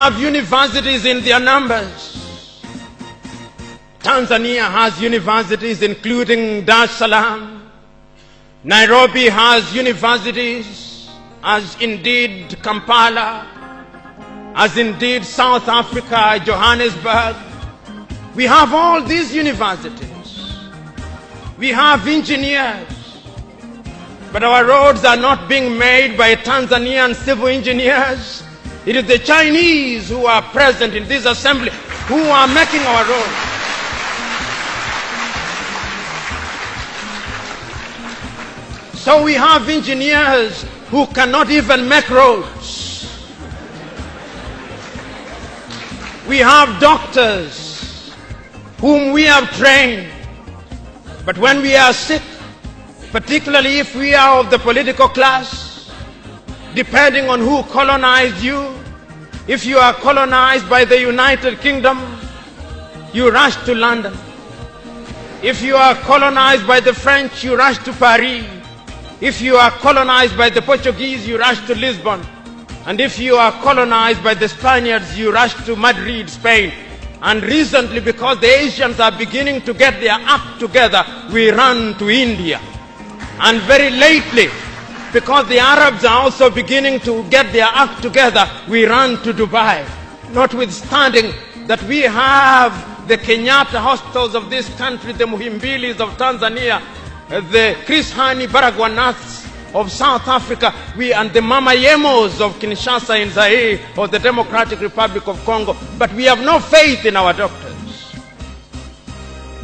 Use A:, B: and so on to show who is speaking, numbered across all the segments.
A: Have universities in their numbers. Tanzania has universities including Dar es Salaam. Nairobi has universities, as indeed Kampala, as indeed South Africa, Johannesburg. We have all these universities. We have engineers. But our roads are not being made by Tanzanian civil engineers. It is the Chinese who are present in this assembly who are making our roads. So we have engineers who cannot even make roads. We have doctors whom we have trained. But when we are sick, particularly if we are of the political class, depending on who colonized you, if you are colonized by the United Kingdom, you rush to London. If you are colonized by the French, you rush to Paris. If you are colonized by the Portuguese, you rush to Lisbon. And if you are colonized by the Spaniards, you rush to Madrid, Spain. And recently, because the Asians are beginning to get their act together, we run to India. And very lately, because the Arabs are also beginning to get their act together, we run to Dubai. Notwithstanding that we have the Kenyatta hospitals of this country, the Muhimbilis of Tanzania, the Chris Hani Baragwanaths of South Africa, and the Mama Yemos of Kinshasa in Zaire or the Democratic Republic of Congo. But we have no faith in our doctors.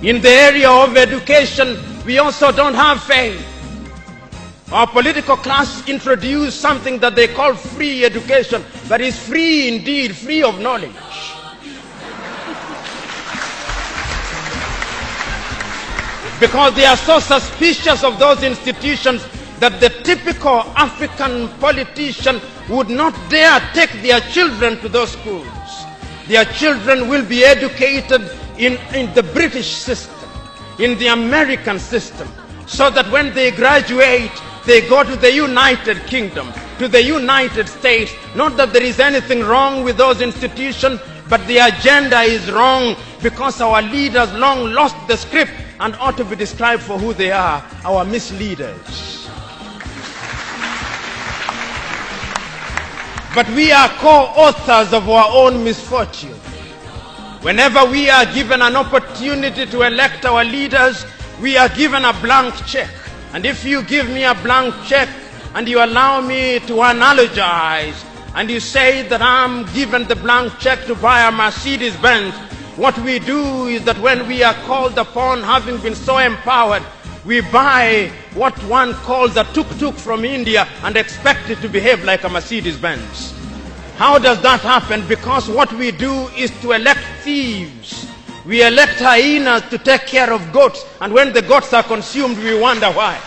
A: In the area of education, we also don't have faith. Our political class introduced something that they call free education, that is free indeed, free of knowledge. Because they are so suspicious of those institutions that the typical African politician would not dare take their children to those schools. Their children will be educated in the British system, in the American system, so that when they graduate, they go to the United Kingdom, to the United States. Not that there is anything wrong with those institutions, but the agenda is wrong because our leaders long lost the script and ought to be described for who they are, our misleaders. But we are co-authors of our own misfortune. Whenever we are given an opportunity to elect our leaders, we are given a blank check. And if you give me a blank check and you allow me to analogize and you say that I'm given the blank check to buy a Mercedes-Benz, what we do is that when we are called upon, having been so empowered, we buy what one calls a tuk-tuk from India and expect it to behave like a Mercedes-Benz. How does that happen? Because what we do is to elect thieves. We elect hyenas to take care of goats, and when the goats are consumed, we wonder why.